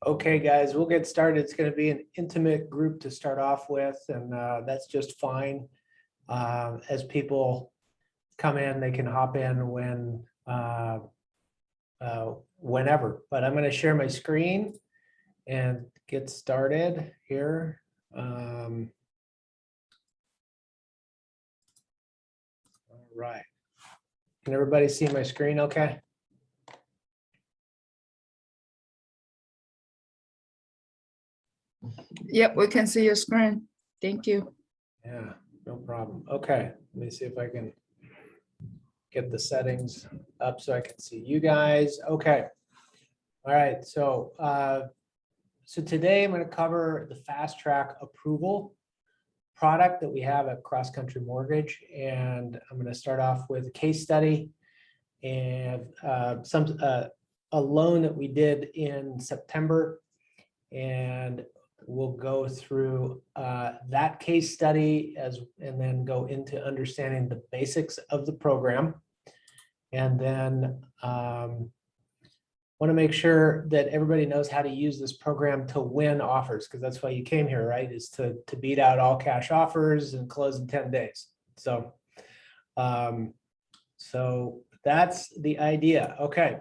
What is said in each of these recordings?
Okay, guys, we'll get started. It's going to be an intimate group to start off with, and that's just fine. As people come in, they can hop in whenever. But I'm going to share my screen and get started here. All right. Can everybody see my screen okay? Yep, we can see your screen. Thank you. Yeah, no problem. Okay, let me see if I can get the settings up so I can see you guys. Okay. All right, so today I'm going to cover the fast track approval product that we have at Cross Country Mortgage, and I'm going to start off with a case study and a loan that we did in September, and we'll go through that case study and then go into understanding the basics of the program, and then want to make sure that everybody knows how to use this program to win offers, because that's why you came here, right? Is to beat out all cash offers and close in 10 days. So, so that's the idea. Okay.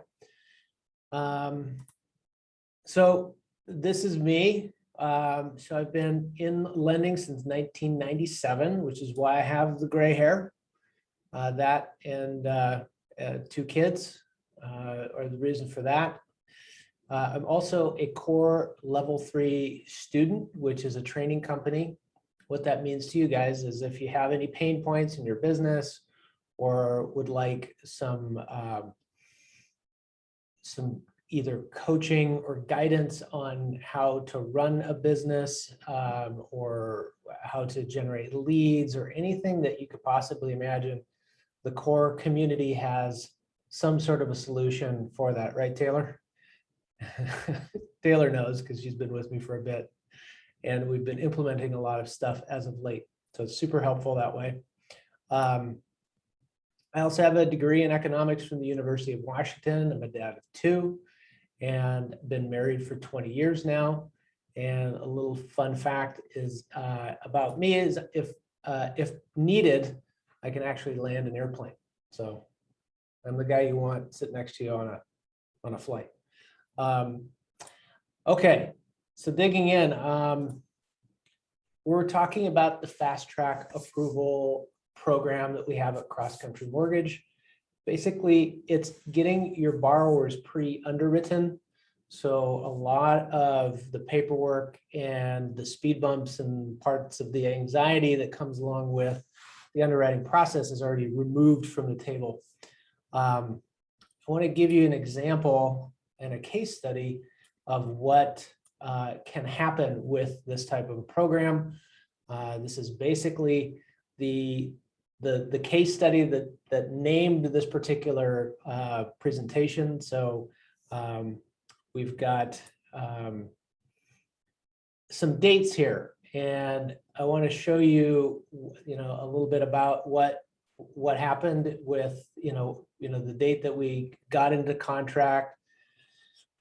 So this is me. So I've been in lending since 1997, which is why I have the gray hair. That and 2 kids are the reason for that. I'm also a core level 3 student, which is a training company. What that means to you guys is if you have any pain points in your business or would like some either coaching or guidance on how to run a business or how to generate leads or anything that you could possibly imagine, the core community has some sort of a solution for that, right, Taylor? Taylor knows because she's been with me for a bit, and we've been implementing a lot of stuff as of late. So it's super helpful that way. I also have a degree in economics from the University of Washington. I'm a dad of 2 and been married for 20 years now. And a little fun fact is about me is if needed, I can actually land an airplane. So I'm the guy you want sit next to you on a flight. Okay, so digging in, we're talking about the fast track approval program that we have at Cross Country Mortgage. Basically, it's getting your borrowers pre-underwritten. So a lot of the paperwork and the speed bumps and parts of the anxiety that comes along with the underwriting process is already removed from the table. I want to give you an example and a case study of what can happen with this type of a program. This is basically the case study that named this particular presentation. So we've got some dates here, and I want to show you, a little bit about what happened with, the date that we got into contract,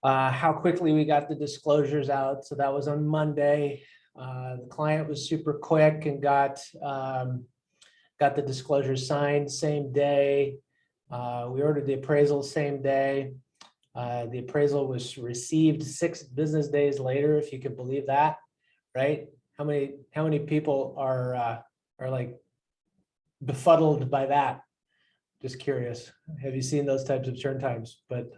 how quickly we got the disclosures out. So that was on Monday. The client was super quick and got the disclosures signed same day. We ordered the appraisal same day. The appraisal was received 6 business days later, if you could believe that, right? How many people are like befuddled by that? Just curious. Have you seen those types of turn times? But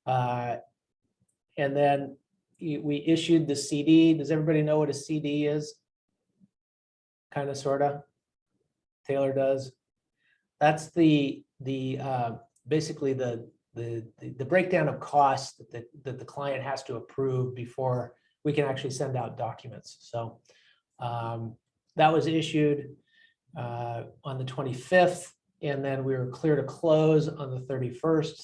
and then we issued the CD. Does everybody know what a CD is? Kind of, sort of. Taylor does. That's the basically the breakdown of costs that the client has to approve before we can actually send out documents. So that was issued on the 25th, and then we were clear to close on the 31st,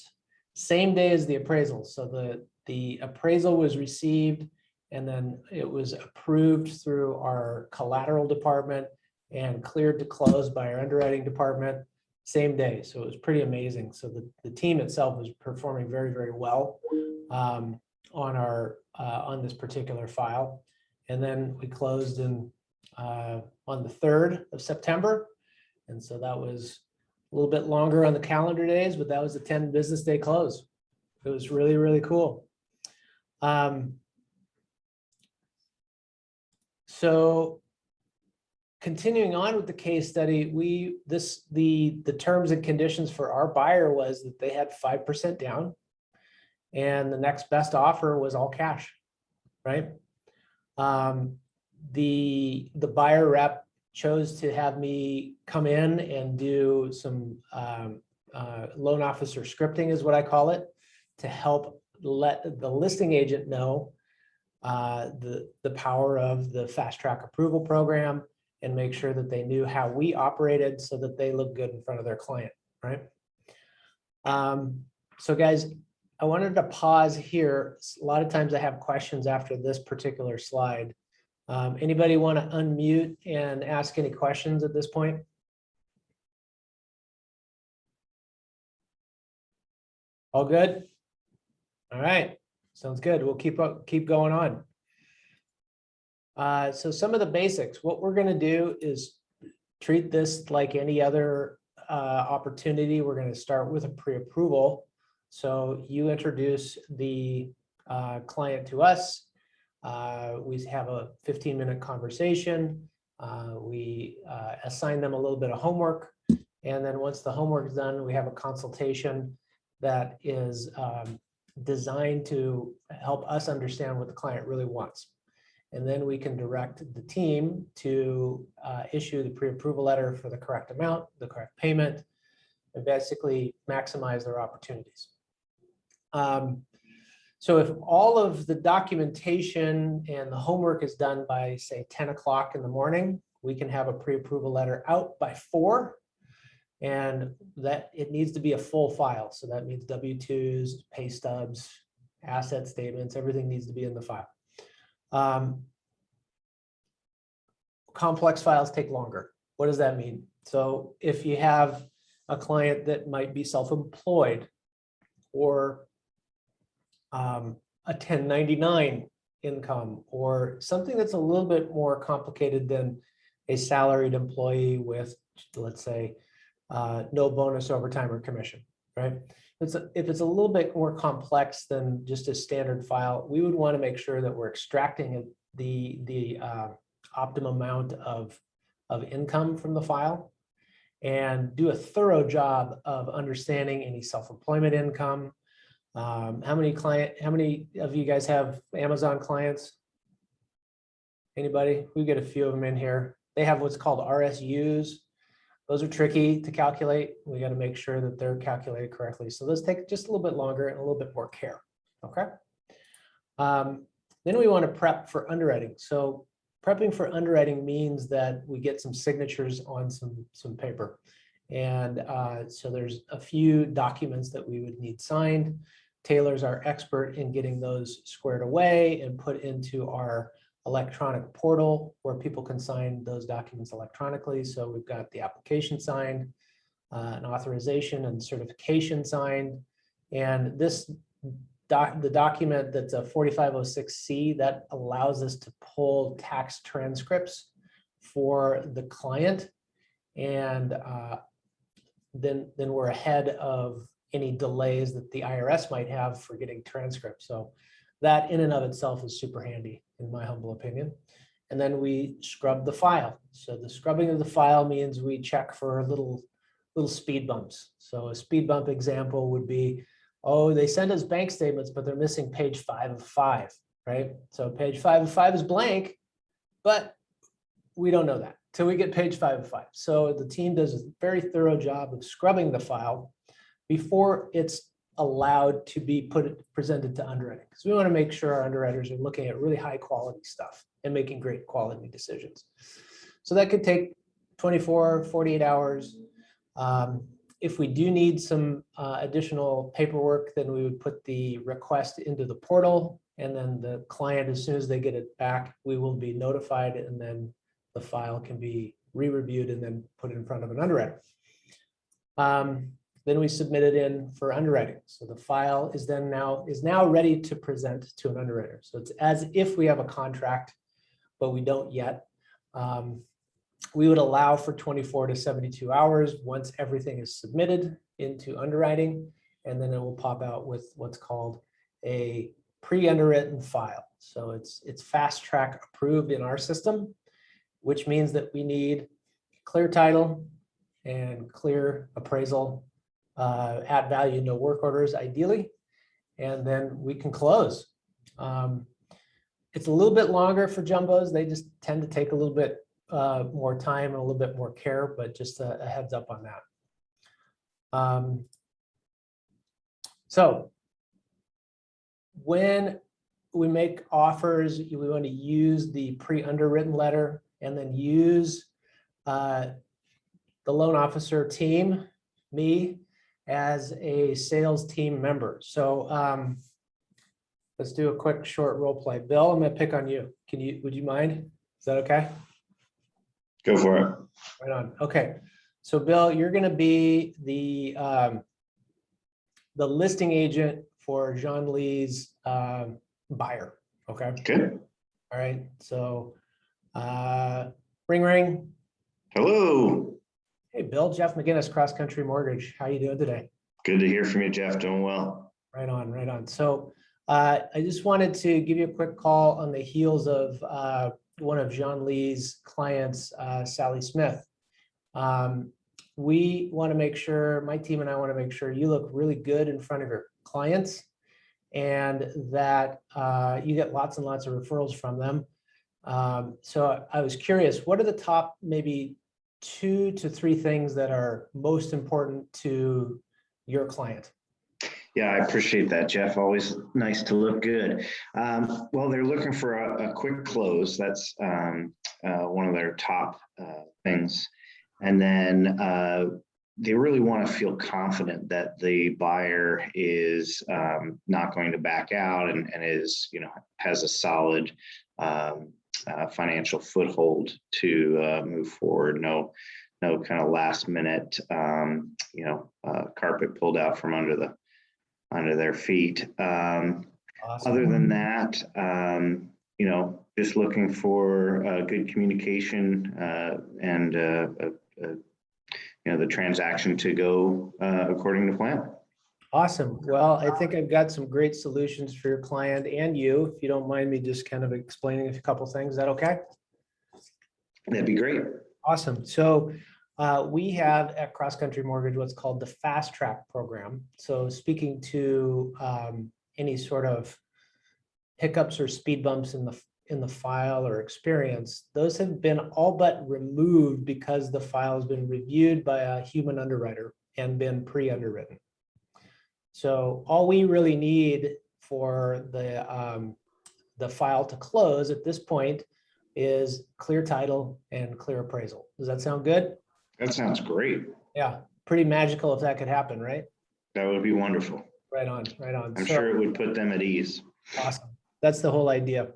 same day as the appraisal. So the appraisal was received, and then it was approved through our collateral department and cleared to close by our underwriting department same day. So it was pretty amazing. So the team itself was performing very, very well. On on this particular file. And then we closed on the 3rd of September. And so that was a little bit longer on the calendar days, but that was a 10 business day close. It was really, really cool. So continuing on with the case study, the terms and conditions for our buyer was that they had 5% down and the next best offer was all cash, right? The buyer rep chose to have me come in and do some loan officer scripting is what I call it, to help let the listing agent know the power of the fast track approval program and make sure that they knew how we operated so that they look good in front of their client, right? So guys, I wanted to pause here. A lot of times I have questions after this particular slide. Anybody want to unmute and ask any questions at this point? All good? All right, sounds good. We'll keep going on. So some of the basics, what we're going to do is treat this like any other opportunity. We're going to start with a pre-approval. So you introduce the client to us. We have a 15-minute conversation. We assign them a little bit of homework. And then once the homework is done, we have a consultation that is designed to help us understand what the client really wants. And then we can direct the team to issue the pre-approval letter for the correct amount, the correct payment, and basically maximize their opportunities. So if all of the documentation and the homework is done by, say, 10 o'clock in the morning, we can have a pre-approval letter out by 4, and that it needs to be a full file. So that means W-2s, pay stubs, asset statements, everything needs to be in the file. Complex files take longer. What does that mean? So if you have a client that might be self-employed or a 1099 income or something that's a little bit more complicated than a salaried employee with, let's say, no bonus, overtime, or commission, right? If it's a little bit more complex than just a standard file, we would want to make sure that we're extracting the optimum amount of income from the file and do a thorough job of understanding any self-employment income. How many of you guys have Amazon clients? Anybody? We get a few of them in here. They have what's called RSUs. Those are tricky to calculate. We got to make sure that they're calculated correctly. So those take just a little bit longer and a little bit more care. Okay. Then we want to prep for underwriting. So prepping for underwriting means that we get some signatures on some paper. And so there's a few documents that we would need signed. Taylor's our expert in getting those squared away and put into our electronic portal where people can sign those documents electronically. So we've got the application signed, an authorization and certification signed. And the document that's a 4506C that allows us to pull tax transcripts for the client. And then we're ahead of any delays that the IRS might have for getting transcripts. So that in and of itself is super handy, in my humble opinion. And then we scrub the file. So the scrubbing of the file means we check for little speed bumps. So a speed bump example would be, oh, they send us bank statements, but they're missing page 5 of 5, right? So page 5 of 5 is blank, but we don't know that till we get page 5 of 5. So the team does a very thorough job of scrubbing the file before it's allowed to be presented to underwriting, because we want to make sure our underwriters are looking at really high quality stuff and making great quality decisions. So that could take 24, 48 hours. If we do need some additional paperwork, then we would put the request into the portal, and then the client, as soon as they get it back, we will be notified, and then the file can be re-reviewed and then put in front of an underwriter. Then we submit it in for underwriting. So the file is now ready to present to an underwriter. So it's as if we have a contract, but we don't yet. We would allow for 24 to 72 hours once everything is submitted into underwriting, and then it will pop out with what's called a pre-underwritten file. So it's fast track approved in our system, which means that we need clear title and clear appraisal, at value, no work orders ideally, and then we can close. It's a little bit longer for jumbos. They just tend to take a little bit more time and a little bit more care, but just a heads up on that. So when we make offers, we want to use the pre-underwritten letter and then use the loan officer team, me, as a sales team member. So let's do a quick short role play. Bill, I'm going to pick on you. Would you mind? Is that okay? Go for it. Right on. Okay. So Bill, you're going to be the listing agent for Jean Lee's buyer. Okay. Good. All right. So ring, ring. Hello. Hey, Bill, Jeff McGinnis, Cross Country Mortgage. How you doing today? Good to hear from you, Jeff. Doing well. Right on, right on. So I just wanted to give you a quick call on the heels of one of Jean Lee's clients, Sally Smith. We want to make sure, my team and I want to make sure you look really good in front of your clients and that you get lots and lots of referrals from them. So I was curious, what are the top maybe 2 to 3 things that are most important to your client? Yeah, I appreciate that, Jeff. Always nice to look good. Well, they're looking for a quick close. That's one of their top things. And then they really want to feel confident that the buyer is not going to back out and is, has a solid financial foothold to move forward. No kind of last minute, carpet pulled out from under their feet. Awesome. Other than that, just looking for good communication and the transaction to go according to plan. Awesome. Well, I think I've got some great solutions for your client and you. If you don't mind me just kind of explaining a couple things, is that okay? That'd be great. Awesome. So we have at Cross Country Mortgage what's called the Fast Track program. So speaking to any sort of hiccups or speed bumps in the file or experience, those have been all but removed because the file has been reviewed by a human underwriter and been pre-underwritten. So all we really need for the file to close at this point is clear title and clear appraisal. Does that sound good? That sounds great. Yeah, pretty magical if that could happen, right? That would be wonderful. Right on, right on. I'm sure it would put them at ease. Awesome. That's the whole idea.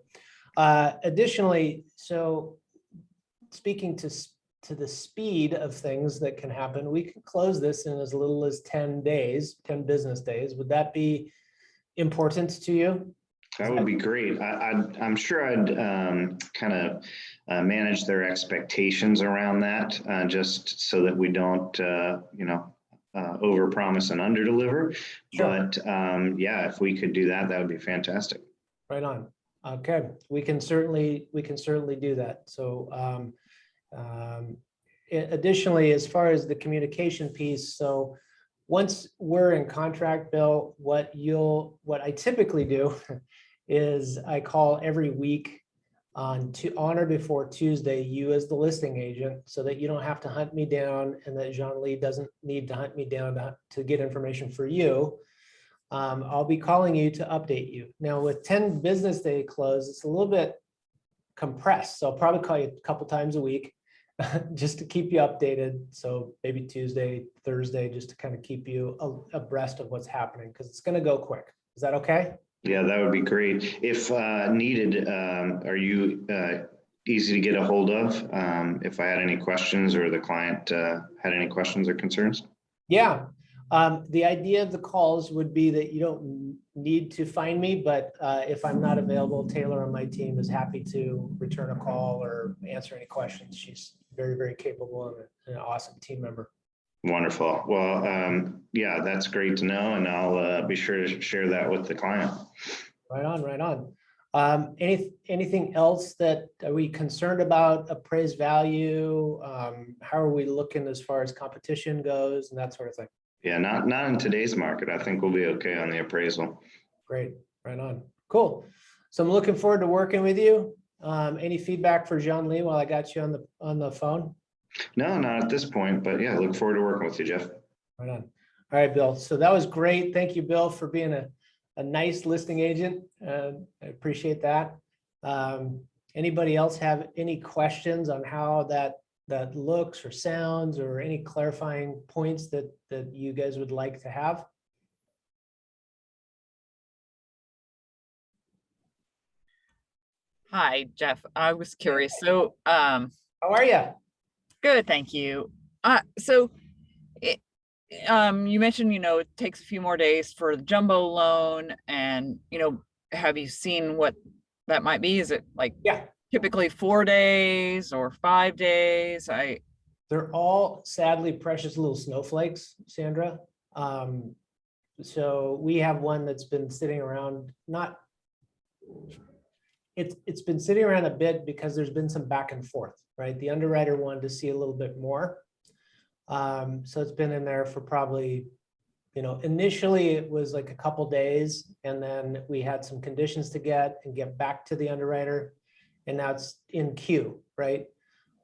Additionally, so speaking to the speed of things that can happen, we can close this in as little as 10 days, 10 business days. Would that be important to you? That would be great. I'm sure I'd kind of manage their expectations around that, just so that we don't, overpromise and underdeliver. Sure. But yeah, if we could do that, that would be fantastic. Right on. Okay, we can certainly do that. So additionally, as far as the communication piece, so once we're in contract, Bill, what I typically do is I call every week on or before Tuesday, you as the listing agent, so that you don't have to hunt me down and that Jean Lee doesn't need to hunt me down to get information for you. I'll be calling you to update you. Now with 10 business day close, it's a little bit compressed. So I'll probably call you a couple times a week just to keep you updated. So maybe Tuesday, Thursday, just to kind of keep you abreast of what's happening, because it's going to go quick. Is that okay? Yeah, that would be great. If needed, are you easy to get a hold of if I had any questions or the client had any questions or concerns? Yeah. The idea of the calls would be that you don't need to find me, but if I'm not available, Taylor on my team is happy to return a call or answer any questions. She's very, very capable and an awesome team member. Wonderful. Well, yeah, that's great to know, and I'll be sure to share that with the client. Right on, right on. Anything else that are we concerned about appraised value? How are we looking as far as competition goes and that sort of thing? Yeah, not in today's market. I think we'll be okay on the appraisal. Great, right on. Cool. So I'm looking forward to working with you. Any feedback for Jean-Lee while I got you on the phone? No, not at this point, but yeah, look forward to working with you, Jeff. Right on. All right, Bill. So that was great. Thank you, Bill, for being a nice listing agent. I appreciate that. Anybody else have any questions on how that looks or sounds, or any clarifying points that you guys would like to have? Hi, Jeff. I was curious. So, How are you? good, thank you. You mentioned, it takes a few more days for the jumbo loan, and, have you seen what that might be? Is it like Yeah, typically 4 days or 5 days? they're all sadly precious little snowflakes, Sandra. So we have one that's been sitting around, it's been sitting around a bit because there's been some back and forth, right? The underwriter wanted to see a little bit more. So it's been in there for probably, initially it was like a couple days, and then we had some conditions to get back to the underwriter, and now it's in queue, right?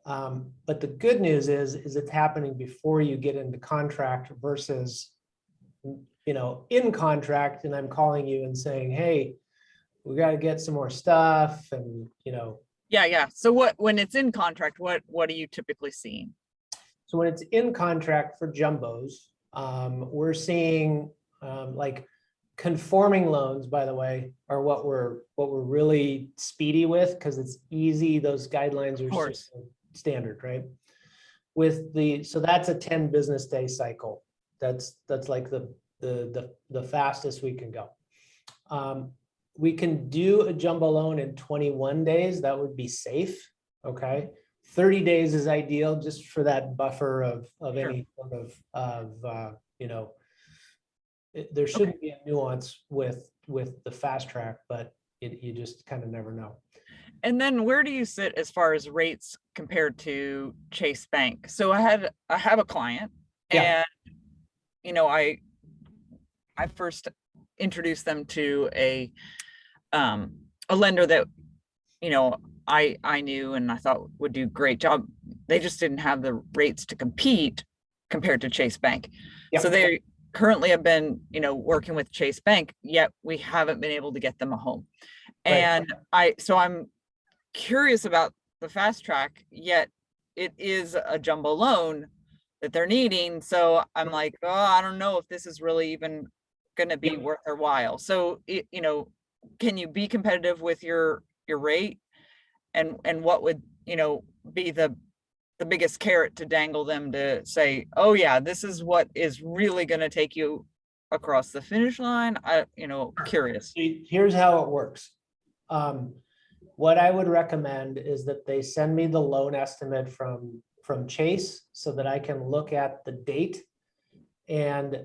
But the good news is it's happening before you get into contract versus, in contract, and I'm calling you and saying, hey, we got to get some more stuff, and, Yeah. So when it's in contract, what are you typically seeing? So when it's in contract for jumbos, we're seeing like conforming loans, by the way, are what we're really speedy with, because it's easy. Those guidelines are standard, right? So that's a 10 business day cycle. That's like the fastest we can go. We can do a jumbo loan in 21 days. That would be safe. Okay. 30 days is ideal, just for that buffer of Sure. any sort of there shouldn't be a nuance with the fast track, but you just kind of never know. And then where do you sit as far as rates compared to Chase Bank? So I have a client, Yeah. and I first introduced them to a lender that I knew and I thought would do a great job. They just didn't have the rates to compete compared to Chase Bank. Yep. So they currently have been, working with Chase Bank, yet we haven't been able to get them a home. Right. And so I'm curious about the fast track, yet it is a jumbo loan that they're needing. So I'm like, oh, I don't know if this is really even going to be worth their while. So, can you be competitive with your rate? And what would, be the biggest carrot to dangle them to say, oh yeah, this is what is really going to take you across the finish line? Curious. Here's how it works. What I would recommend is that they send me the loan estimate from Chase, so that I can look at the date and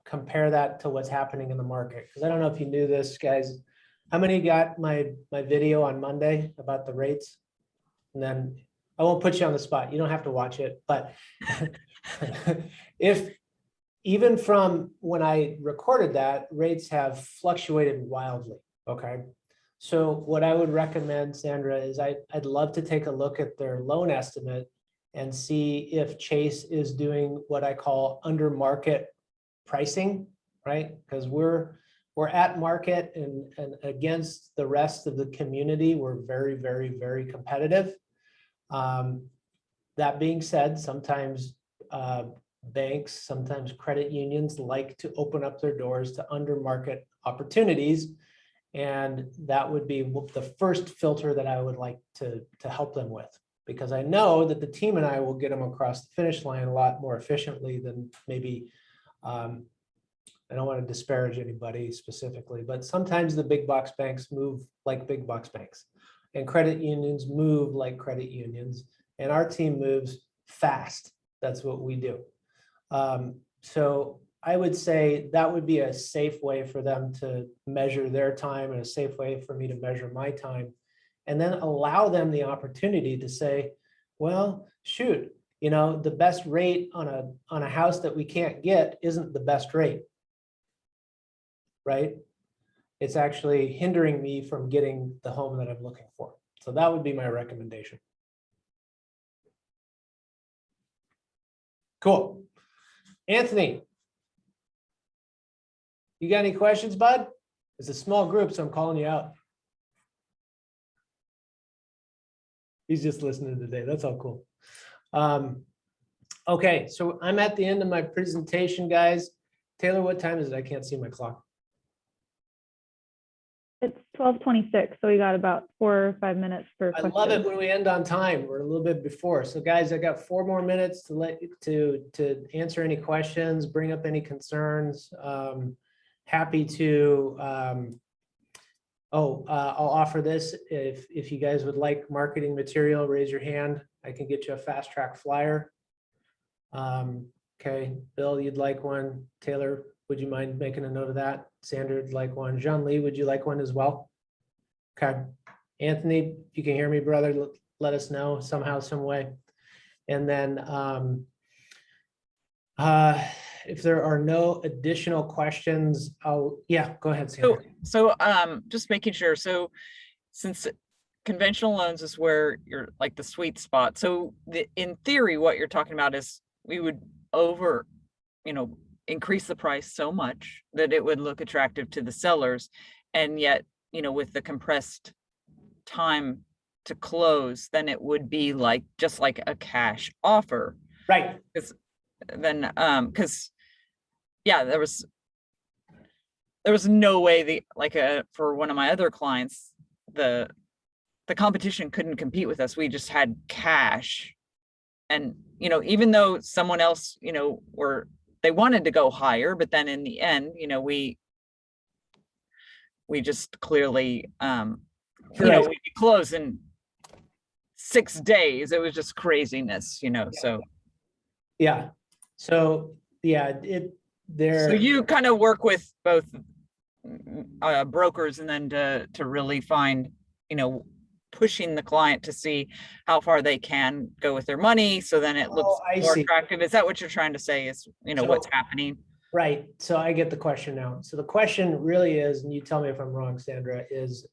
compare that to what's happening in the market. Because I don't know if you knew this, guys. How many got my video on Monday about the rates? And then I won't put you on the spot. You don't have to watch it. But if even from when I recorded that, rates have fluctuated wildly. Okay. So what I would recommend, Sandra, is I'd love to take a look at their loan estimate and see if Chase is doing what I call under market pricing, right? Because we're at market, and against the rest of the community, we're very, very, very competitive. That being said, sometimes banks, sometimes credit unions like to open up their doors to under market opportunities. And that would be the first filter that I would like to help them with, because I know that the team and I will get them across the finish line a lot more efficiently than maybe I don't want to disparage anybody specifically, but sometimes the big box banks move like big box banks, and credit unions move like credit unions, and our team moves fast. That's what we do. So I would say that would be a safe way for them to measure their time and a safe way for me to measure my time, and then allow them the opportunity to say, well, shoot, you know, the best rate on a house that we can't get isn't the best rate, right? It's actually hindering me from getting the home that I'm looking for. So that would be my recommendation. Cool. Anthony, you got any questions, bud? It's a small group, so I'm calling you out. He's just listening today. That's all cool. Okay, so I'm at the end of my presentation, guys. Taylor, what time is it? I can't see my clock. It's 12:26, so we got about 4 or 5 minutes for I questions. love it when we end on time. We're a little bit before. So guys, I got 4 more minutes to let you to answer any questions, bring up any concerns. Happy to, I'll offer this. If you guys would like marketing material, raise your hand. I can get you a fast track flyer. Okay, Bill, you'd like one. Taylor, would you mind making a note of that? Sandra would like one. Jean-Lee, would you like one as well? Okay. Anthony, if you can hear me, brother, let us know somehow, some way. And then if there are no additional questions, yeah, go ahead, Sandra. So just making sure. So since conventional loans is where you're like the sweet spot. So in theory, what you're talking about is we would increase the price so much that it would look attractive to the sellers. And yet, with the compressed time to close, then it would be like, just like a cash offer. Right. Then, yeah, there was no way for one of my other clients, the competition couldn't compete with us. We just had cash. And, even though someone else, they wanted to go higher, but then in the end, we just clearly, we closed in 6 days. It was just craziness, so. Yeah. So, yeah, So you kind of work with both brokers and then to really find, pushing the client to see how far they can go with their money. So then it looks more attractive. Is that what you're trying to say is, what's happening? Right. So I get the question now. So the question really is, and you tell me if I'm wrong, Sandra, is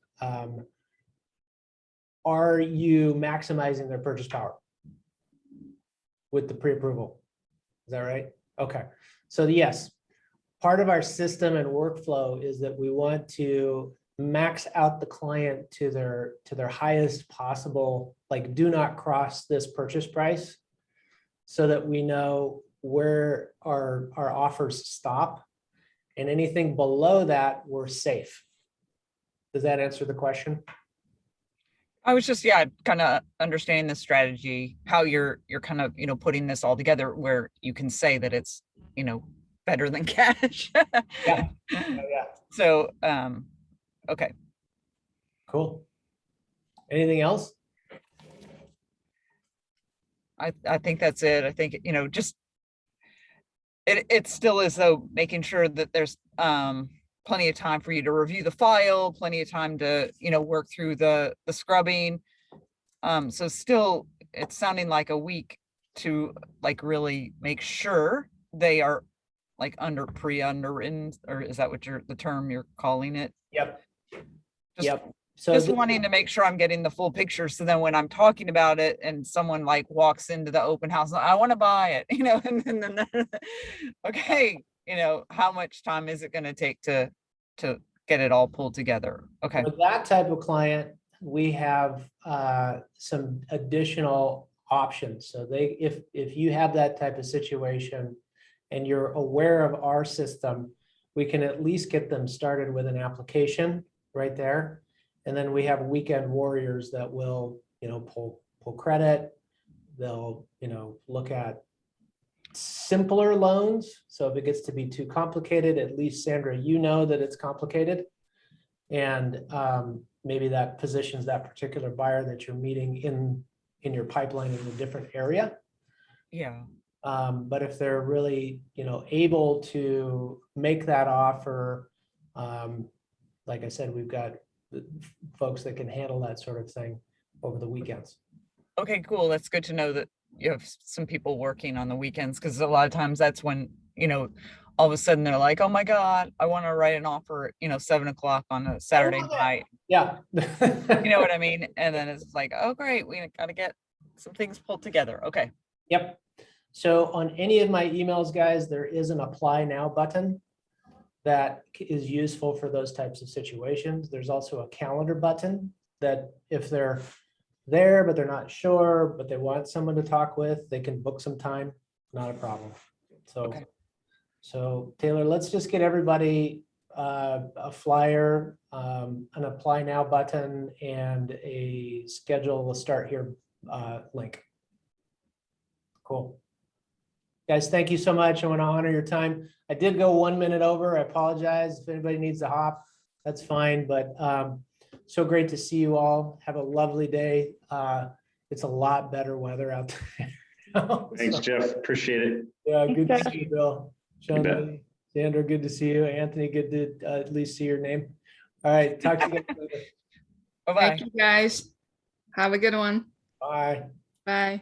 are you maximizing their purchase power with the pre-approval? Is that right? Okay. So yes, part of our system and workflow is that we want to max out the client to their highest possible, like do not cross this purchase price, so that we know where our offers stop, and anything below that, we're safe. Does that answer the question? I was just, kind of understanding the strategy, how you're kind of, putting this all together where you can say that it's, better than cash. Yeah. So, okay. Cool. Anything else? I think that's it. I think, just it still is though, making sure that there's plenty of time for you to review the file, plenty of time to, work through the scrubbing. So still, it's sounding like a week to like really make sure they are like underwritten, or is that what the term you're calling it? Yep. Yep. So just wanting to make sure I'm getting the full picture. So then when I'm talking about it and someone like walks into the open house, I want to buy it, and then okay, how much time is it going to take to get it all pulled together? Okay. For that type of client, we have some additional options. So if you have that type of situation and you're aware of our system, we can at least get them started with an application right there. And then we have weekend warriors that will, pull credit. They'll, look at simpler loans. So if it gets to be too complicated, at least Sandra, you know that it's complicated. And maybe that positions that particular buyer that you're meeting in your pipeline in a different area. Yeah. But if they're really, able to make that offer, like I said, we've got folks that can handle that sort of thing over the weekends. Okay, cool. That's good to know that you have some people working on the weekends, because a lot of times that's when, all of a sudden they're like, oh my God, I want to write an offer, 7 o'clock on a Saturday night. Yeah. You know what I mean? And then it's like, oh, great, we got to get some things pulled together. Okay. Yep. So on any of my emails, guys, there is an apply now button that is useful for those types of situations. There's also a calendar button that if they're there, but they're not sure, but they want someone to talk with, they can book some time, not a problem. So, Okay. so Taylor, let's just get everybody a flyer, an apply now button, and a schedule a start here link. Cool. Guys, thank you so much. I want to honor your time. I did go 1 minute over. I apologize. If anybody needs to hop, that's fine. But so great to see you all. Have a lovely day. It's a lot better weather out there now. Thanks, So, Jeff. Appreciate it. yeah, Thanks, good to Jeff. see you, Bill. You bet. Sean, Sandra, good to see you. Anthony, good to at least see your name. All right, talk to you guys later. Bye-bye. Thank you, guys. Have a good one. Bye. Bye.